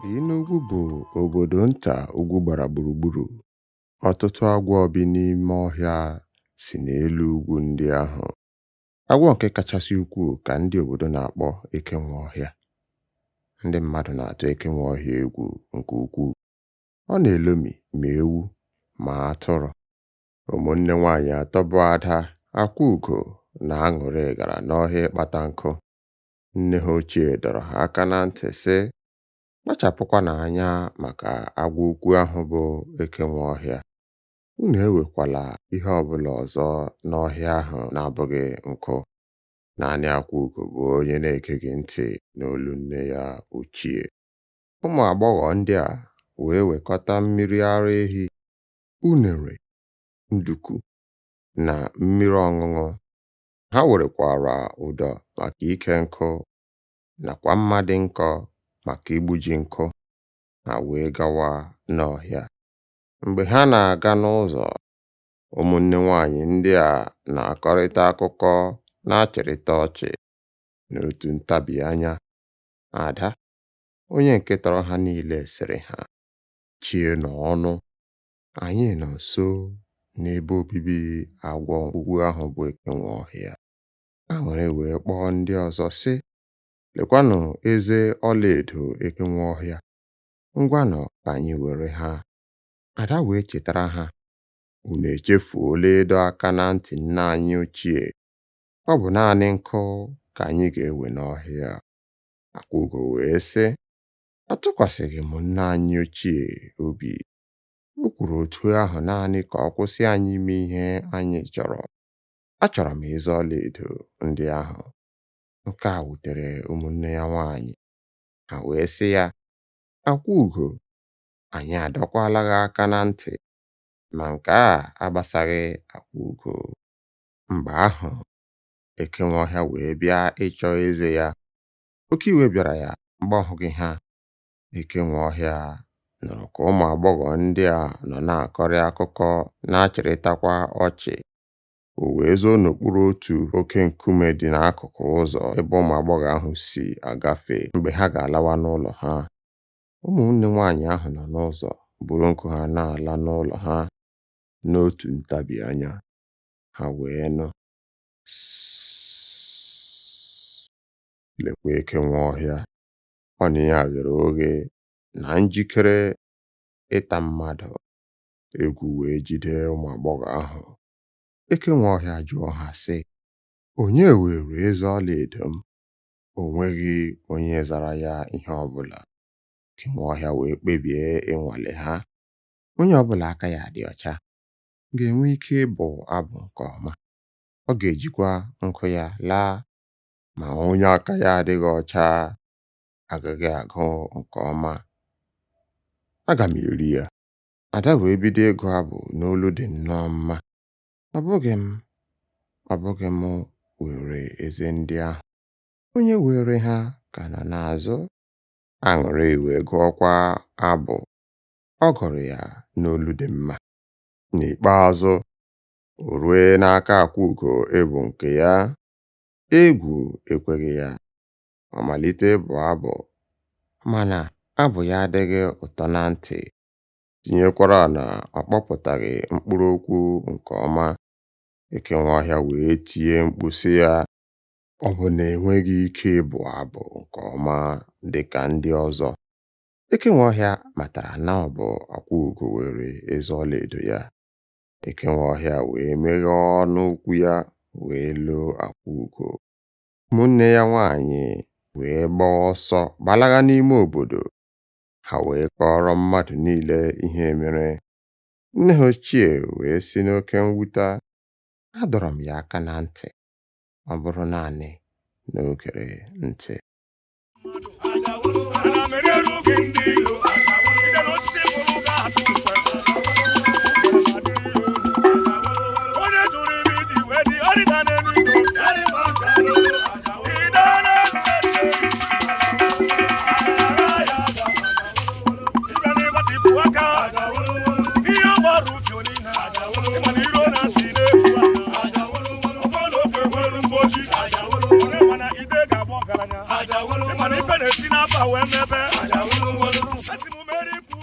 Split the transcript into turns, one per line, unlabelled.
Enugu bụ obodo nta ugwu gbara gburugburu. Ọtụtụ agwọ bi n'ime ọhịa si n'elu ugwu ndị ahụ. Agwọ nke kachasị ukwuu ka ndị obodo na-akpọ Ekenweọhịa. Ndị mmadụ na-atụ Ekenweọhịa egwu nke ukwuu. Ọ na-elomi ma ewu ma atụrụ. Ụmụnne nwaanyị atọ bụ Ada, Akwaugo na Aṅụrị gara n'ọhịa ịkpata nkụ. Nne ha ochie dọrọ ha aka na ntị sị, kpachapụkwa n'anya maka agwọ ukwu ahụ bụ Ekenweọhịa. Unu ewekwala ihe ọbụla ọzọ n'ọhịa ahụ na-abụghị nkụ. Naanị Akwaugo bụ onye na-egeghị ntị n'olu nne ya ochie. Ụmụ agbọghọ ndị a wee wekọta mmiri ara ehi, unere, nduku na mmiri ọṅụṅụ. Ha werekwara ụdọ maka ike nkụ nakwa mma dị nkọ maka igbuji nkụ. Ha wee gawa n'ọhịa. Mgbe ha na-aga n'ụzọ, ụmụnne nwaanyị ndị a na-akọrịta akụkọ na-achịrịta ọchị. N'otu ntabi anya, Ada, onye nke tọrọ ha niile, sịrị ha, chie n'ọnụ, anyị nọ nso n'ebe obibi agwọ ugwu ahụ bụ Ekenweọhịa. Aṅụrị wee kpọọ ndị ọzọ sị, lekwanụ eze ọlaedo Ekenweọhịa. Ngwanụ ka anyị were ha. Ada wee chetara ha, unu echefuola ịdọ aka na ntị nna anyị ochie. Ọ bụ naanị nkụ ka anyị ga-ewe n'ọhịa. Akwaugo wee sị, atụkwasịghị m nna anyị ochie obi. O kwuru otu ahụ naanị ka ọ kwụsị anyị ime ihe anyị chọrọ. Achọrọ m eze ọlaedo ndị ahụ. Nke a wutere ụmụnne ya nwaanyị. Ha wee sị ya, Akwaugo, anyị adọkwala gị aka na ntị, ma nke a agbasaghị Akwaugo. Mgbe ahụ, Ekenweọhịa wee bịa ịchọ eze ya. Oke iwe bịara ya mgbe ọ hụghị ha. Ekenweọhịa nụrụ ka ụmụ agbọghọ ndị a nọ na-akọrị akụkọ na-achịrịtakwa ọchị. O wee zoo n'okpuru otu oke nkume dị n'akụkụ ụzọ ebe ụmụ agbọghọ ahụ si agafe mgbe ha ga-alawa n'ụlọ ha. Ụmụnne nwaanyị ahụ nọ n'ụzọ buru nkụ ha na-ala n'ụlọ ha. N'otu ntabi anya, ha wee nụ sịịị, lekwa Ekenweọhịa. Ọnụ ya ghere oghe na njikere ịta mmadụ. Egwu wee jide ụmụ agbọghọ ahụ. Ekenweọhịa jụọ ha sị, onye were eze ọlaedo m? O nweghị onye zara ya ihe ọbụla. Ekenweọhịa wee kpebie ịnwale ha. Onye ọbụla aka ya dị ọcha ga-enwe ike ịbụ abụ nke ọma. Ọ ga-ejikwa nkụ ya laa, ma onye aka ya adịghị ọcha agaghị agụ nke ọma. Aga m eri ya. Ada wee bido ịgụ abụ n'olu dị nnọọ mma. Ọ bụghị m were eze ndị ahụ. Onye were ha ka nọ n'azụ. Aṅụrị wee gụọkwa abụ. Ọ gụrụ ya n'olu dị mma. N'ikpeazụ, o rue n'aka Akwaugo ịbụ nke ya. Egwu ekweghị ya. Ọ malite ịbụ abụ, mana abụ ya adịghị ụtọ na ntị, tinyekwara na ọ kpọpụtaghị mkpụrụ okwu nke ọma. Ekenweọhịa wee tie mkpu sị ya, ọ bụ na enweghị ike ịbụ abụ nke ọma dị ka ndị ọzọ. Ekenweọhịa matara na ọ bụ Akwaugo were eze ọlaedo ya. Ekenweọhịa wee meghee ọnụ ukwu ya wee loo Akwaugo. Ụmụnne ya nwaanyị wee gbaa ọsọ gbalaga n'ime obodo. Ha wee kọrọ mmadụ niile ihe mere. Nne ha ochie wee si n'oke mwute, adọrọ m ya aka na ntị. Ọ bụrụ naanị na o gere ntị.
Aja wolo wolo, Asị m mere ikwu